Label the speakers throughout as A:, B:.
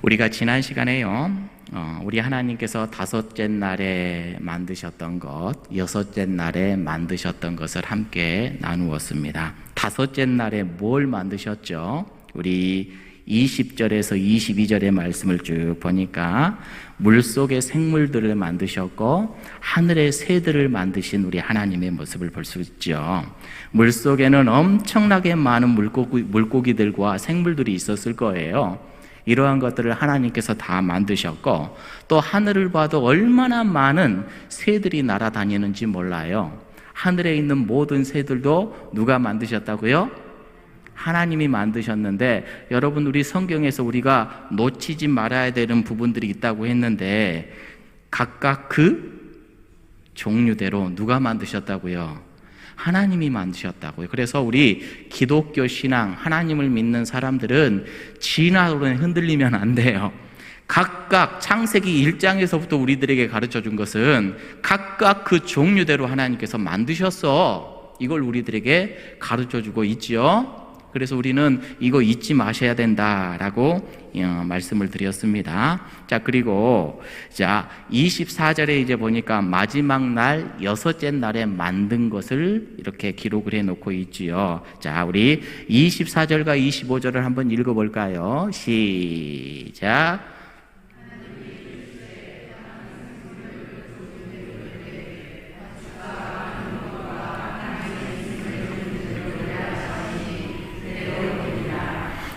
A: 우리가 지난 시간에요, 우리 하나님께서 다섯째 날에 만드셨던 것, 여섯째 날에 만드셨던 것을 함께 나누었습니다. 다섯째 날에 뭘 만드셨죠? 우리 20절에서 22절의 말씀을 쭉 보니까 물속의 생물들을 만드셨고 하늘의 새들을 만드신 우리 하나님의 모습을 볼 수 있죠. 물속에는 엄청나게 많은 물고기들과 생물들이 있었을 거예요. 이러한 것들을 하나님께서 다 만드셨고, 또 하늘을 봐도 얼마나 많은 새들이 날아다니는지 몰라요. 하늘에 있는 모든 새들도 누가 만드셨다고요? 하나님이 만드셨는데, 여러분, 우리 성경에서 우리가 놓치지 말아야 되는 부분들이 있다고 했는데 각각 그 종류대로 누가 만드셨다고요? 하나님이 만드셨다고요. 그래서 우리 기독교 신앙, 하나님을 믿는 사람들은 진화론에 흔들리면 안 돼요. 각각 창세기 1장에서부터 우리들에게 가르쳐 준 것은 각각 그 종류대로 하나님께서 만드셨어. 이걸 우리들에게 가르쳐 주고 있지요. 그래서 우리는 이거 잊지 마셔야 된다라고 말씀을 드렸습니다. 자, 그리고 24절에 이제 보니까 마지막 날 여섯째 날에 만든 것을 이렇게 기록을 해 놓고 있지요. 자, 우리 24절과 25절을 한번 읽어 볼까요? 시작.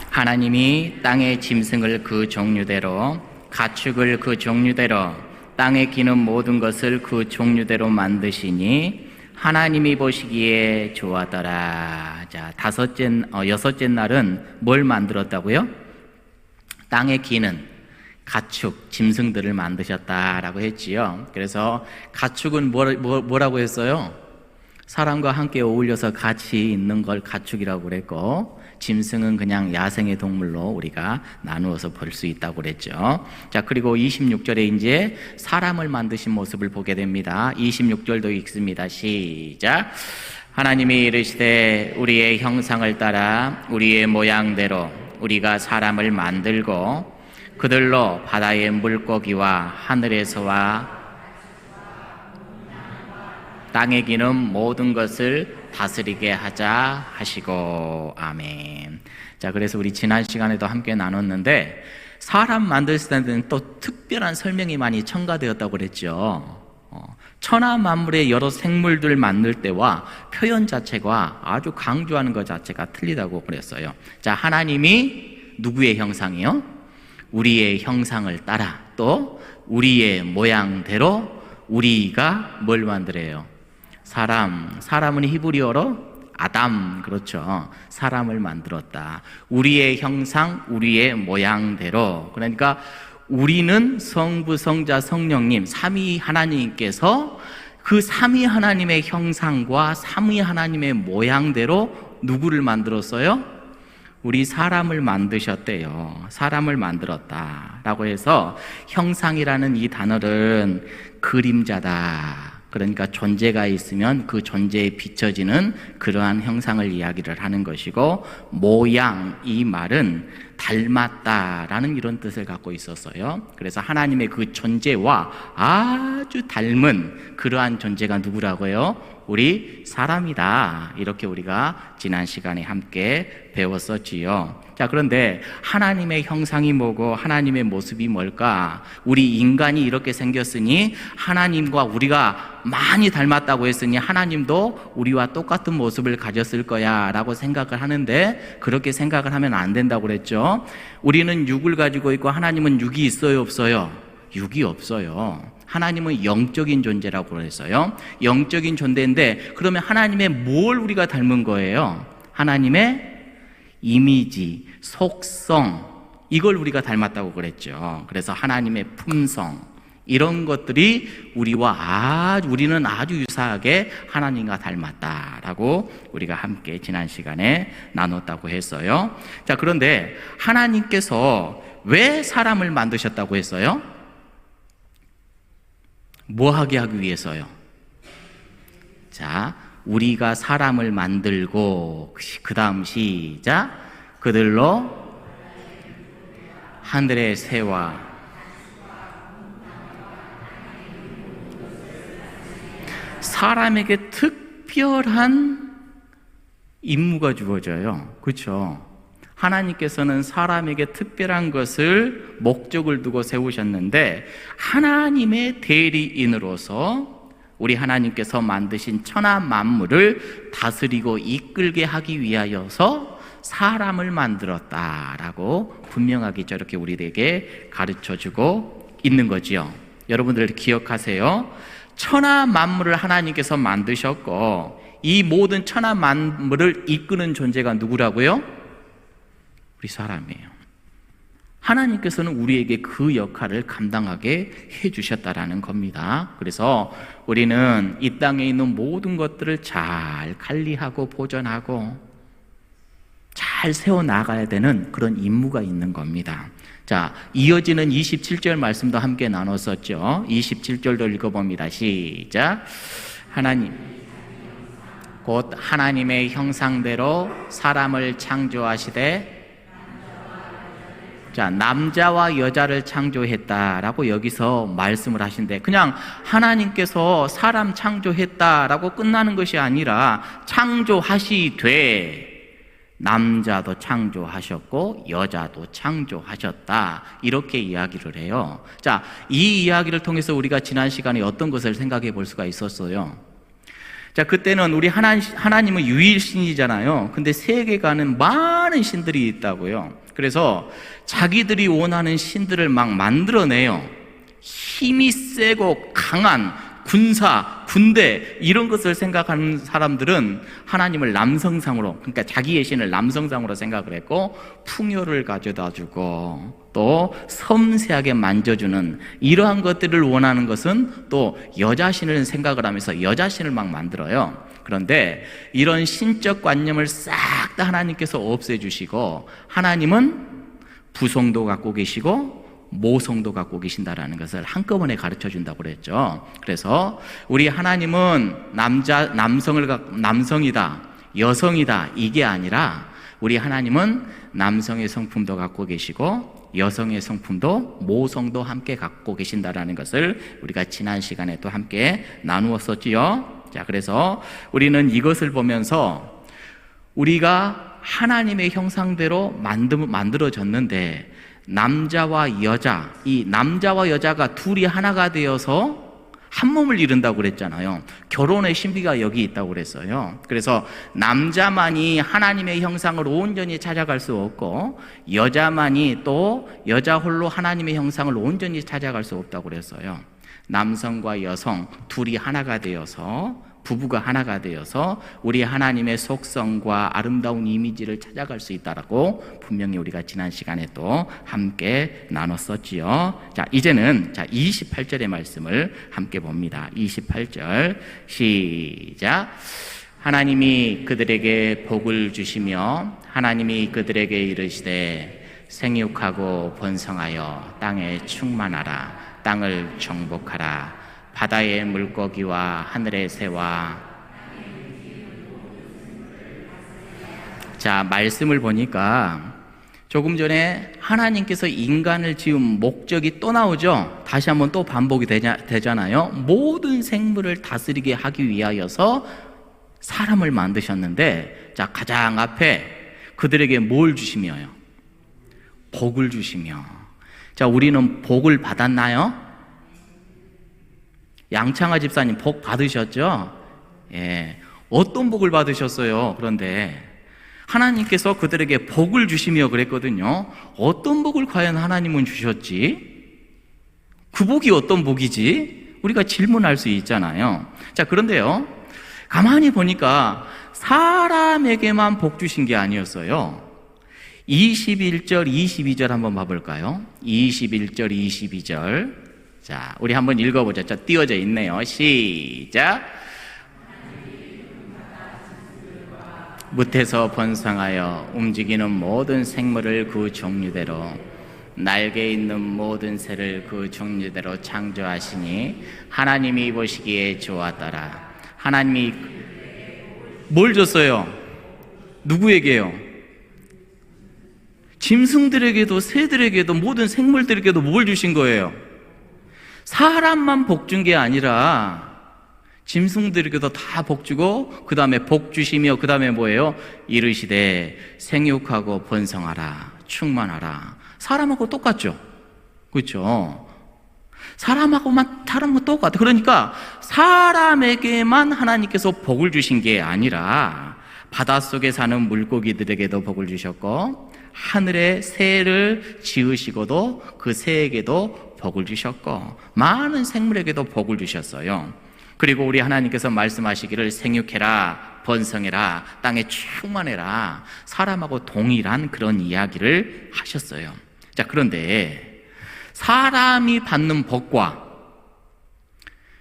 A: 하나님이 땅의 짐승을 그 종류대로, 가축을 그 종류대로, 땅에 기는 모든 것을 그 종류대로 만드시니 하나님이 보시기에 좋았더라. 자, 여섯째 날은 뭘 만들었다고요? 땅에 기는 가축, 짐승들을 만드셨다라고 했지요. 그래서 가축은 뭐라고 했어요? 사람과 함께 어울려서 같이 있는 걸 가축이라고 그랬고, 짐승은 그냥 야생의 동물로 우리가 나누어서 볼 수 있다고 그랬죠. 자, 그리고 26절에 이제 사람을 만드신 모습을 보게 됩니다. 26절도 읽습니다. 시작. 하나님이 이르시되 우리의 형상을 따라 우리의 모양대로 우리가 사람을 만들고 그들로 바다의 물고기와 하늘에서와 땅에 기는 모든 것을 다스리게 하자 하시고. 아멘. 자, 그래서 우리 지난 시간에도 함께 나눴는데 사람 만들 때는 또 특별한 설명이 많이 첨가되었다고 그랬죠. 천하 만물의 여러 생물들 만들 때와 표현 자체가 아주 강조하는 것 자체가 틀리다고 그랬어요. 자, 하나님이 누구의 형상이요? 우리의 형상을 따라 또 우리의 모양대로 우리가 뭘 만들어요? 사람은 히브리어로 아담, 그렇죠. 사람을 만들었다. 우리의 형상, 우리의 모양대로. 그러니까 우리는 성부, 성자, 성령님, 삼위 하나님께서 그 삼위 하나님의 형상과 삼위 하나님의 모양대로 누구를 만들었어요? 우리 사람을 만드셨대요. 사람을 만들었다라고 해서 형상이라는 이 단어는 그림자다. 그러니까 존재가 있으면 그 존재에 비춰지는 그러한 형상을 이야기를 하는 것이고, 모양, 이 말은 닮았다라는 이런 뜻을 갖고 있었어요. 그래서 하나님의 그 존재와 아주 닮은 그러한 존재가 누구라고요? 우리 사람이다. 이렇게 우리가 지난 시간에 함께 배웠었지요. 자, 그런데 하나님의 형상이 뭐고 하나님의 모습이 뭘까? 우리 인간이 이렇게 생겼으니 하나님과 우리가 많이 닮았다고 했으니 하나님도 우리와 똑같은 모습을 가졌을 거야 라고 생각을 하는데, 그렇게 생각을 하면 안 된다고 그랬죠. 우리는 육을 가지고 있고 하나님은 육이 있어요, 없어요? 육이 없어요. 하나님은 영적인 존재라고 그랬어요. 영적인 존재인데 그러면 하나님의 뭘 우리가 닮은 거예요? 하나님의 이미지, 속성, 이걸 우리가 닮았다고 그랬죠. 그래서 하나님의 품성, 이런 것들이 우리는 아주 유사하게 하나님과 닮았다라고 우리가 함께 지난 시간에 나눴다고 했어요. 자, 그런데 하나님께서 왜 사람을 만드셨다고 했어요? 뭐 하게 하기 위해서요? 자, 우리가 사람을 만들고 그 다음 시작. 그들로 하늘의 새와 사람에게 특별한 임무가 주어져요. 그렇죠? 하나님께서는 사람에게 특별한 것을 목적을 두고 세우셨는데 하나님의 대리인으로서 우리 하나님께서 만드신 천하 만물을 다스리고 이끌게 하기 위하여서 사람을 만들었다라고 분명하게 저렇게 우리에게 가르쳐주고 있는 거지요. 여러분들 기억하세요. 천하 만물을 하나님께서 만드셨고 이 모든 천하 만물을 이끄는 존재가 누구라고요? 우리 사람이에요. 하나님께서는 우리에게 그 역할을 감당하게 해주셨다라는 겁니다. 그래서 우리는 이 땅에 있는 모든 것들을 잘 관리하고 보존하고 잘 세워나가야 되는 그런 임무가 있는 겁니다. 자, 이어지는 27절 말씀도 함께 나눴었죠. 27절도 읽어봅니다. 시작. 하나님 곧 하나님의 형상대로 사람을 창조하시되, 자, 남자와 여자를 창조했다라고 여기서 말씀을 하신대. 그냥 하나님께서 사람 창조했다라고 끝나는 것이 아니라 창조하시되 남자도 창조하셨고 여자도 창조하셨다, 이렇게 이야기를 해요. 자, 이 이야기를 통해서 우리가 지난 시간에 어떤 것을 생각해 볼 수가 있었어요. 자, 그때는 우리 하나님은 유일신이잖아요. 근데 세계관은 많은 신들이 있다고요. 그래서 자기들이 원하는 신들을 막 만들어내요. 힘이 세고 강한 군대 이런 것을 생각하는 사람들은 하나님을 남성상으로, 그러니까 자기의 신을 남성상으로 생각을 했고 풍요를 가져다 주고 또 섬세하게 만져주는 이러한 것들을 원하는 것은 또 여자신을 생각을 하면서 여자신을 막 만들어요. 그런데 이런 신적 관념을 싹 다 하나님께서 없애주시고 하나님은 부성도 갖고 계시고 모성도 갖고 계신다라는 것을 한꺼번에 가르쳐 준다고 그랬죠. 그래서 우리 하나님은 남성이다, 여성이다, 이게 아니라 우리 하나님은 남성의 성품도 갖고 계시고 여성의 성품도 모성도 함께 갖고 계신다라는 것을 우리가 지난 시간에 또 함께 나누었었지요. 자, 그래서 우리는 이것을 보면서 우리가 하나님의 형상대로 만들어졌는데 남자와 여자, 이 남자와 여자가 둘이 하나가 되어서 한 몸을 이룬다고 그랬잖아요. 결혼의 신비가 여기 있다고 그랬어요. 그래서 남자만이 하나님의 형상을 온전히 찾아갈 수 없고 여자만이 또 여자 홀로 하나님의 형상을 온전히 찾아갈 수 없다고 그랬어요. 남성과 여성 둘이 하나가 되어서, 부부가 하나가 되어서 우리 하나님의 속성과 아름다운 이미지를 찾아갈 수 있다라고 분명히 우리가 지난 시간에 또 함께 나눴었지요. 자, 이제는 28절의 말씀을 함께 봅니다. 28절 시작. 하나님이 그들에게 복을 주시며 하나님이 그들에게 이르시되 생육하고 번성하여 땅에 충만하라. 땅을 정복하라. 바다의 물고기와 하늘의 새와. 자, 말씀을 보니까 조금 전에 하나님께서 인간을 지은 목적이 또 나오죠. 다시 한번 또 반복이 되잖아요. 모든 생물을 다스리게 하기 위하여서 사람을 만드셨는데, 자, 가장 앞에 그들에게 뭘 주시며요? 복을 주시며. 자, 우리는 복을 받았나요? 양창아 집사님 복 받으셨죠? 예. 어떤 복을 받으셨어요? 그런데 하나님께서 그들에게 복을 주시며 그랬거든요. 어떤 복을 과연 하나님은 주셨지? 그 복이 어떤 복이지? 우리가 질문할 수 있잖아요. 자, 그런데요, 가만히 보니까 사람에게만 복 주신 게 아니었어요. 21절, 22절 한번 봐볼까요? 21절, 22절. 자, 우리 한번 읽어보자. 자, 띄워져 있네요. 시작. 뭇에서 번성하여 움직이는 모든 생물을 그 종류대로, 날개 있는 모든 새를 그 종류대로 창조하시니 하나님이 보시기에 좋았더라. 하나님이 뭘 줬어요? 누구에게요? 짐승들에게도 새들에게도 모든 생물들에게도 뭘 주신 거예요? 사람만 복 준 게 아니라 짐승들에게도 다 복 주고 그 다음에 복 주시며 그 다음에 뭐예요? 이르시되 생육하고 번성하라 충만하라. 사람하고 똑같죠? 그렇죠? 사람하고만 똑같아. 그러니까 사람에게만 하나님께서 복을 주신 게 아니라 바닷속에 사는 물고기들에게도 복을 주셨고 하늘의 새를 지으시고도 그 새에게도 복을 주셨고 많은 생물에게도 복을 주셨어요. 그리고 우리 하나님께서 말씀하시기를 생육해라 번성해라 땅에 충만해라 사람하고 동일한 그런 이야기를 하셨어요. 자, 그런데 사람이 받는 복과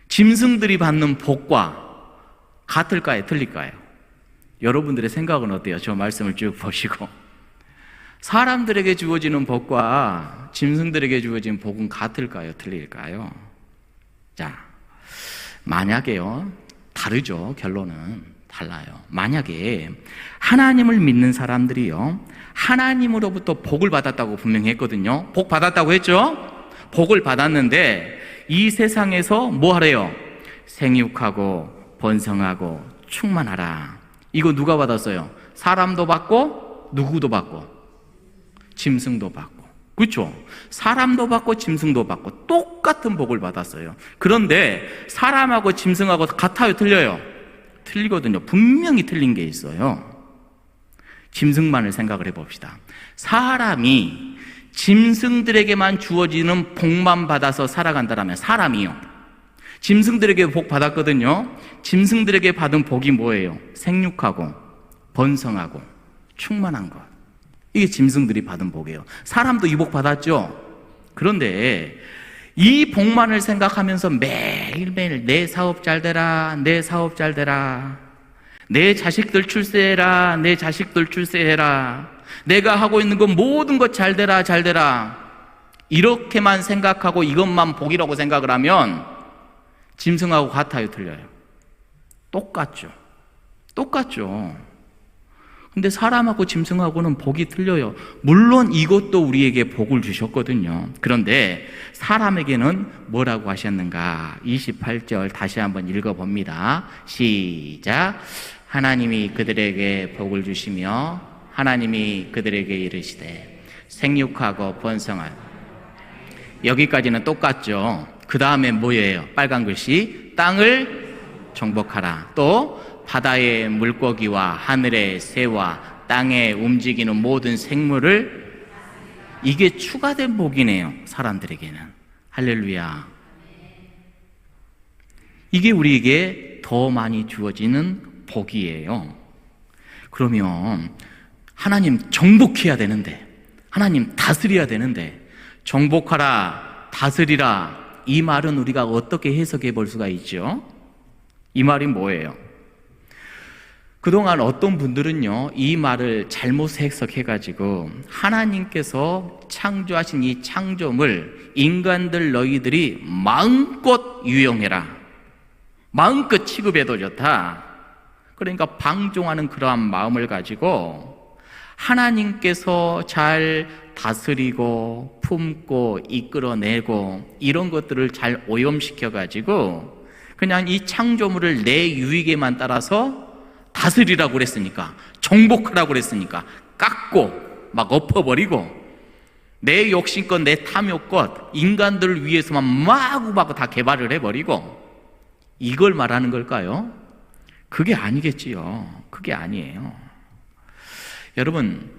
A: 짐승들이 받는 복과 같을까요? 틀릴까요? 여러분들의 생각은 어때요? 저 말씀을 쭉 보시고 사람들에게 주어지는 복과 짐승들에게 주어진 복은 같을까요? 틀릴까요? 자, 만약에요, 다르죠. 결론은 달라요. 만약에 하나님을 믿는 사람들이요, 하나님으로부터 복을 받았다고 분명히 했거든요. 복 받았다고 했죠? 복을 받았는데 이 세상에서 뭐 하래요? 생육하고 번성하고 충만하라. 이거 누가 받았어요? 사람도 받고 누구도 받고 짐승도 받고. 그렇죠? 사람도 받고 짐승도 받고 똑같은 복을 받았어요. 그런데 사람하고 짐승하고 같아요? 틀려요? 틀리거든요. 분명히 틀린 게 있어요. 짐승만을 생각을 해봅시다. 사람이 짐승들에게만 주어지는 복만 받아서 살아간다면 사람이요, 짐승들에게 복 받았거든요. 짐승들에게 받은 복이 뭐예요? 생육하고 번성하고 충만한 것. 이게 짐승들이 받은 복이에요. 사람도 이 복 받았죠. 그런데 이 복만을 생각하면서 매일매일 내 사업 잘 되라, 내 사업 잘 되라, 내 자식들 출세해라, 내 자식들 출세해라, 내가 하고 있는 건 모든 것 잘 되라, 잘 되라, 이렇게만 생각하고 이것만 복이라고 생각을 하면 짐승하고 같아요? 틀려요? 똑같죠. 똑같죠. 근데 사람하고 짐승하고는 복이 틀려요. 물론 이것도 우리에게 복을 주셨거든요. 그런데 사람에게는 뭐라고 하셨는가? 28절 다시 한번 읽어봅니다. 시작. 하나님이 그들에게 복을 주시며 하나님이 그들에게 이르시되 생육하고 번성하라. 여기까지는 똑같죠. 그 다음에 뭐예요? 빨간 글씨, 땅을 정복하라. 또 바다의 물고기와 하늘의 새와 땅에 움직이는 모든 생물을, 이게 추가된 복이네요. 사람들에게는. 할렐루야. 이게 우리에게 더 많이 주어지는 복이에요. 그러면 하나님 정복해야 되는데, 하나님 다스려야 되는데, 정복하라, 다스리라, 이 말은 우리가 어떻게 해석해 볼 수가 있죠? 이 말이 뭐예요? 그동안 어떤 분들은요, 이 말을 잘못 해석해가지고 하나님께서 창조하신 이 창조물, 인간들 너희들이 마음껏 유용해라, 마음껏 취급해도 좋다, 그러니까 방종하는 그러한 마음을 가지고 하나님께서 잘 다스리고 품고 이끌어내고 이런 것들을 잘 오염시켜가지고 그냥 이 창조물을 내 유익에만 따라서 다스리라고 그랬으니까, 정복하라고 그랬으니까 깎고 막 엎어버리고 내 욕심껏 내 탐욕껏 인간들을 위해서만 마구마구 다 개발을 해버리고, 이걸 말하는 걸까요? 그게 아니겠지요. 그게 아니에요. 여러분,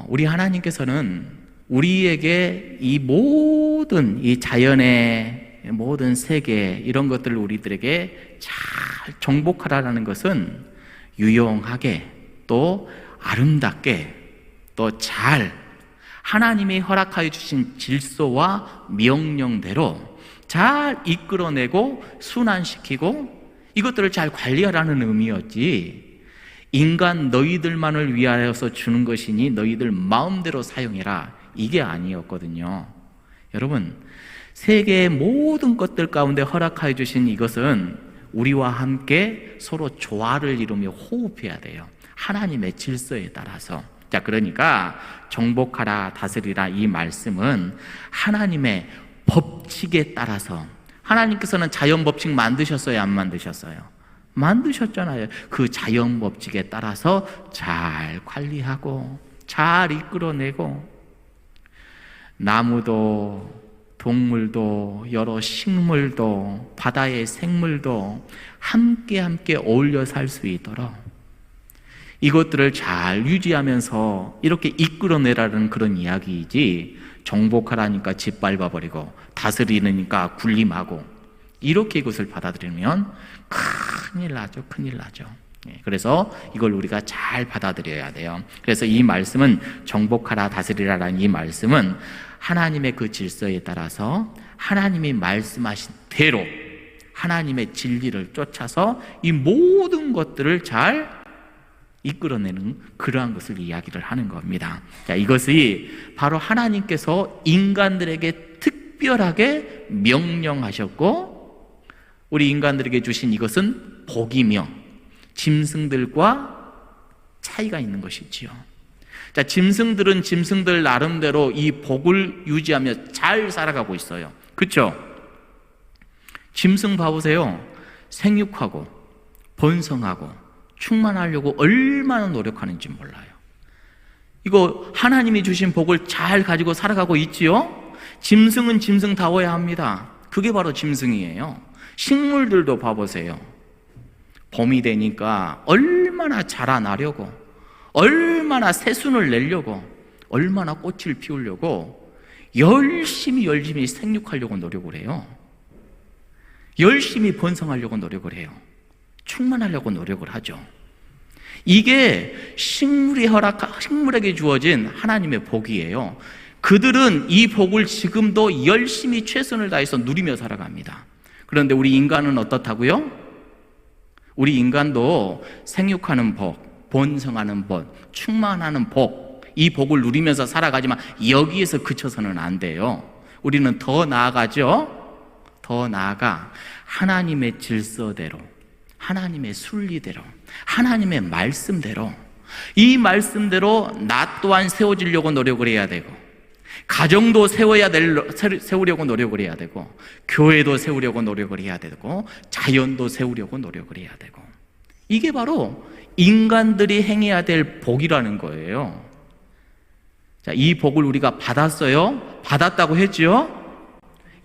A: 우리 하나님께서는 우리에게 이 모든 이 자연의 모든 세계 이런 것들을 우리들에게 잘 정복하라는 것은 유용하게 또 아름답게 또 잘 하나님이 허락하여 주신 질서와 명령대로 잘 이끌어내고 순환시키고 이것들을 잘 관리하라는 의미였지, 인간 너희들만을 위하여서 주는 것이니 너희들 마음대로 사용해라, 이게 아니었거든요. 여러분, 세계의 모든 것들 가운데 허락하여 주신 이것은 우리와 함께 서로 조화를 이루며 호흡해야 돼요. 하나님의 질서에 따라서. 자, 그러니까 정복하라 다스리라 이 말씀은 하나님의 법칙에 따라서, 하나님께서는 자연 법칙 만드셨어요, 안 만드셨어요? 만드셨잖아요. 그 자연 법칙에 따라서 잘 관리하고 잘 이끌어내고, 나무도 동물도 여러 식물도 바다의 생물도 함께 어울려 살 수 있도록 이것들을 잘 유지하면서 이렇게 이끌어내라는 그런 이야기이지, 정복하라니까 짓밟아버리고 다스리니까 군림하고 이렇게 이것을 받아들이면 큰일 나죠. 그래서 이걸 우리가 잘 받아들여야 돼요. 그래서 이 말씀은, 정복하라 다스리라라는 이 말씀은 하나님의 그 질서에 따라서 하나님이 말씀하신 대로 하나님의 진리를 쫓아서 이 모든 것들을 잘 이끌어내는 그러한 것을 이야기를 하는 겁니다. 자, 이것이 바로 하나님께서 인간들에게 특별하게 명령하셨고, 우리 인간들에게 주신 이것은 복이며 짐승들과 차이가 있는 것이지요. 자, 짐승들은 짐승들 나름대로 이 복을 유지하며 잘 살아가고 있어요. 그렇죠? 짐승 봐보세요. 생육하고 번성하고 충만하려고 얼마나 노력하는지 몰라요. 이거 하나님이 주신 복을 잘 가지고 살아가고 있지요? 짐승은 짐승다워야 합니다. 그게 바로 짐승이에요. 식물들도 봐보세요. 봄이 되니까 얼마나 자라나려고, 얼마나 새순을 내려고, 얼마나 꽃을 피우려고 열심히 생육하려고 노력을 해요. 열심히 번성하려고 노력을 해요. 충만하려고 노력을 하죠. 이게 식물에게 주어진 하나님의 복이에요. 그들은 이 복을 지금도 열심히 최선을 다해서 누리며 살아갑니다. 그런데 우리 인간은 어떻다고요? 우리 인간도 생육하는 복, 번성하는 복, 충만하는 복, 이 복을 누리면서 살아가지만 여기에서 그쳐서는 안 돼요. 우리는 더 나아가죠. 더 나아가 하나님의 질서대로, 하나님의 순리대로, 하나님의 말씀대로, 이 말씀대로 나 또한 세워지려고 노력을 해야 되고, 가정도 세우려고 노력을 해야 되고, 교회도 세우려고 노력을 해야 되고, 자연도 세우려고 노력을 해야 되고, 이게 바로 인간들이 행해야 될 복이라는 거예요. 자, 이 복을 우리가 받았어요? 받았다고 했죠?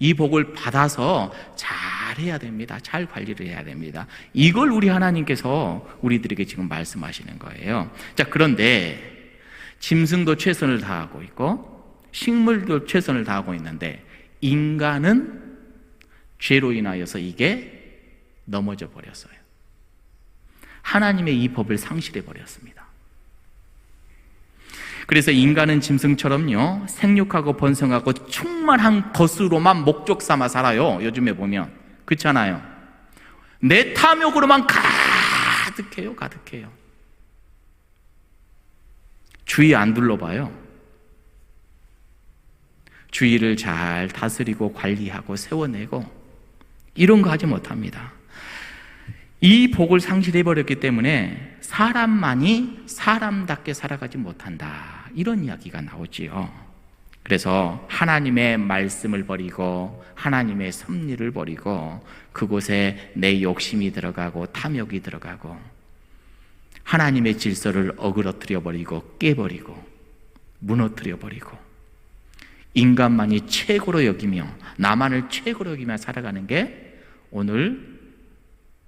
A: 이 복을 받아서 잘 해야 됩니다. 잘 관리를 해야 됩니다. 이걸 우리 하나님께서 우리들에게 지금 말씀하시는 거예요. 자, 그런데 짐승도 최선을 다하고 있고 식물도 최선을 다하고 있는데, 인간은 죄로 인하여서 이게 넘어져 버렸어요. 하나님의 이 법을 상실해 버렸습니다. 그래서 인간은 짐승처럼요, 생육하고 번성하고 충만한 것으로만 목적 삼아 살아요. 요즘에 보면 그렇잖아요. 내 탐욕으로만 가득해요. 주의 안 둘러봐요. 주의를 잘 다스리고 관리하고 세워내고 이런 거 하지 못합니다. 이 복을 상실해버렸기 때문에 사람만이 사람답게 살아가지 못한다, 이런 이야기가 나오지요. 그래서 하나님의 말씀을 버리고 하나님의 섭리를 버리고 그곳에 내 욕심이 들어가고 탐욕이 들어가고 하나님의 질서를 어그러뜨려버리고 깨버리고 무너뜨려버리고 인간만이 최고로 여기며 나만을 최고로 여기며 살아가는 게 오늘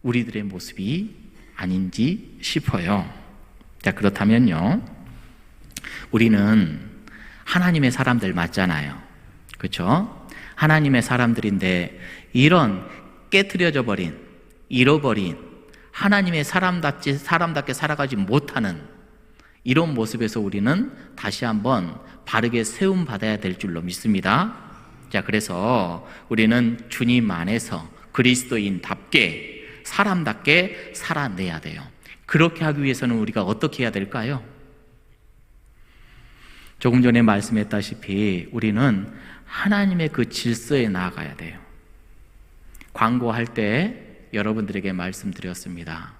A: 우리들의 모습이 아닌지 싶어요. 자, 그렇다면요, 우리는 하나님의 사람들 맞잖아요. 그렇죠? 하나님의 사람들인데 이런 깨트려져 버린, 잃어버린, 하나님의 사람답게 살아가지 못하는 이런 모습에서 우리는 다시 한번 바르게 세움 받아야 될 줄로 믿습니다. 자, 그래서 우리는 주님 안에서 그리스도인답게 사람답게 살아내야 돼요. 그렇게 하기 위해서는 우리가 어떻게 해야 될까요? 조금 전에 말씀했다시피 우리는 하나님의 그 질서에 나아가야 돼요. 광고할 때 여러분들에게 말씀드렸습니다.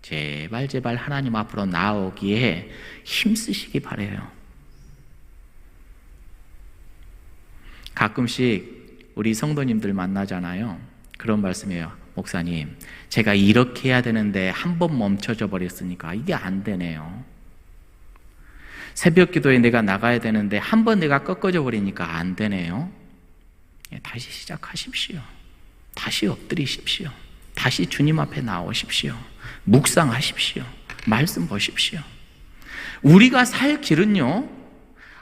A: 제발 제발 하나님 앞으로 나오기에 힘쓰시기 바라요. 가끔씩 우리 성도님들 만나잖아요. 그런 말씀이에요. 목사님, 제가 이렇게 해야 되는데 한 번 멈춰져 버렸으니까 이게 안 되네요. 새벽 기도에 내가 나가야 되는데 한 번 내가 꺾어져 버리니까 안 되네요. 다시 시작하십시오. 다시 엎드리십시오. 다시 주님 앞에 나오십시오. 묵상하십시오. 말씀 보십시오. 우리가 살 길은요,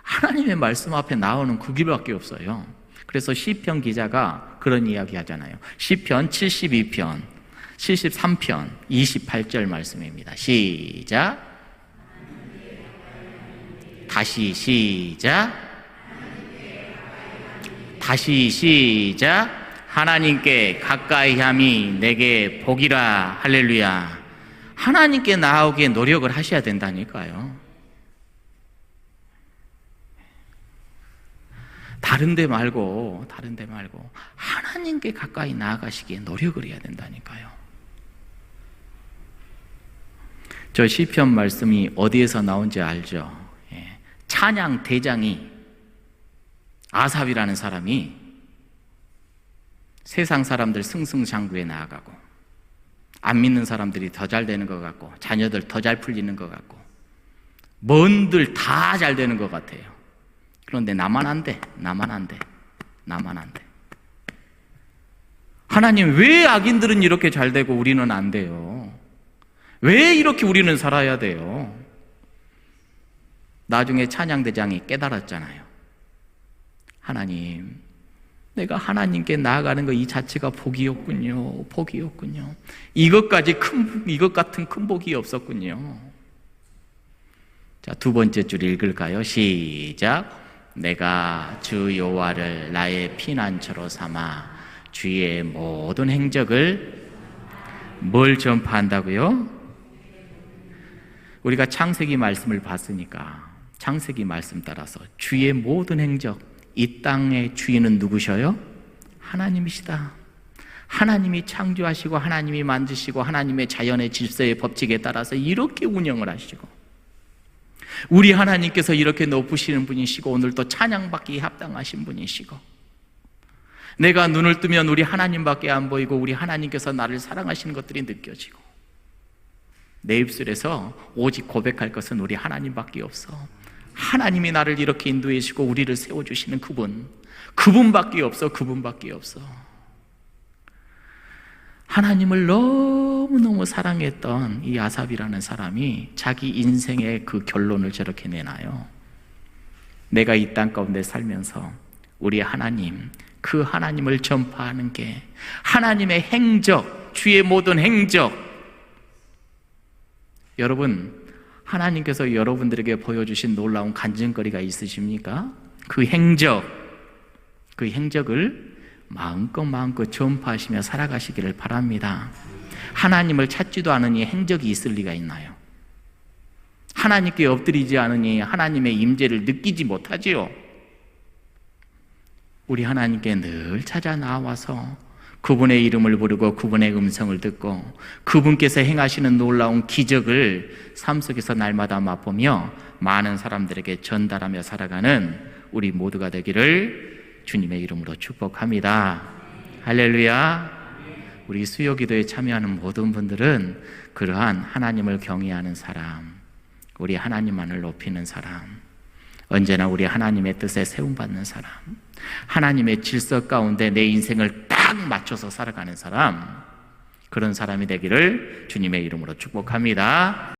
A: 하나님의 말씀 앞에 나오는 그 길밖에 없어요. 그래서 시편 기자가 그런 이야기 하잖아요. 시편 72편, 73편, 28절 말씀입니다. 시작. 다시 시작. 다시 시작. 하나님께 가까이 함이 내게 복이라. 할렐루야. 하나님께 나오기에 노력을 하셔야 된다니까요. 다른 데 말고 하나님께 가까이 나아가시기에 노력을 해야 된다니까요. 저 시편 말씀이 어디에서 나온지 알죠? 찬양 대장이 아삽이라는 사람이 세상 사람들 승승장구에 나아가고 안 믿는 사람들이 더 잘 되는 것 같고 자녀들 더 잘 풀리는 것 같고 뭔들 다 잘 되는 것 같아요. 그런데 나만 안 돼. 하나님, 왜 악인들은 이렇게 잘 되고 우리는 안 돼요? 왜 이렇게 우리는 살아야 돼요? 나중에 찬양대장이 깨달았잖아요. 하나님, 내가 하나님께 나아가는 거 이 자체가 복이었군요. 이것 같은 큰 복이 없었군요. 자, 두 번째 줄 읽을까요? 시작. 내가 주 여호와를 나의 피난처로 삼아 주의 모든 행적을 뭘 전파한다고요? 우리가 창세기 말씀을 봤으니까 창세기 말씀 따라서 주의 모든 행적, 이 땅의 주인은 누구셔요? 하나님이시다. 하나님이 창조하시고 하나님이 만드시고 하나님의 자연의 질서의 법칙에 따라서 이렇게 운영을 하시고 우리 하나님께서 이렇게 높으시는 분이시고 오늘도 찬양받기에 합당하신 분이시고 내가 눈을 뜨면 우리 하나님밖에 안 보이고 우리 하나님께서 나를 사랑하시는 것들이 느껴지고 내 입술에서 오직 고백할 것은 우리 하나님밖에 없어. 하나님이 나를 이렇게 인도해 주시고 우리를 세워주시는 그분밖에 없어. 하나님을 너무너무 사랑했던 이 아삽이라는 사람이 자기 인생의 그 결론을 저렇게 내놔요. 내가 이 땅 가운데 살면서 우리 하나님, 그 하나님을 전파하는 게 하나님의 행적, 주의 모든 행적. 여러분, 하나님께서 여러분들에게 보여주신 놀라운 간증거리가 있으십니까? 그 행적을 마음껏 전파하시며 살아가시기를 바랍니다. 하나님을 찾지도 않으니 행적이 있을 리가 있나요? 하나님께 엎드리지 않으니 하나님의 임재를 느끼지 못하지요. 우리 하나님께 늘 찾아 나와서 그분의 이름을 부르고 그분의 음성을 듣고 그분께서 행하시는 놀라운 기적을 삶 속에서 날마다 맛보며 많은 사람들에게 전달하며 살아가는 우리 모두가 되기를 주님의 이름으로 축복합니다. 할렐루야. 우리 수요기도에 참여하는 모든 분들은 그러한 하나님을 경외하는 사람, 우리 하나님만을 높이는 사람, 언제나 우리 하나님의 뜻에 세움받는 사람, 하나님의 질서 가운데 내 인생을 딱 맞춰서 살아가는 사람, 그런 사람이 되기를 주님의 이름으로 축복합니다.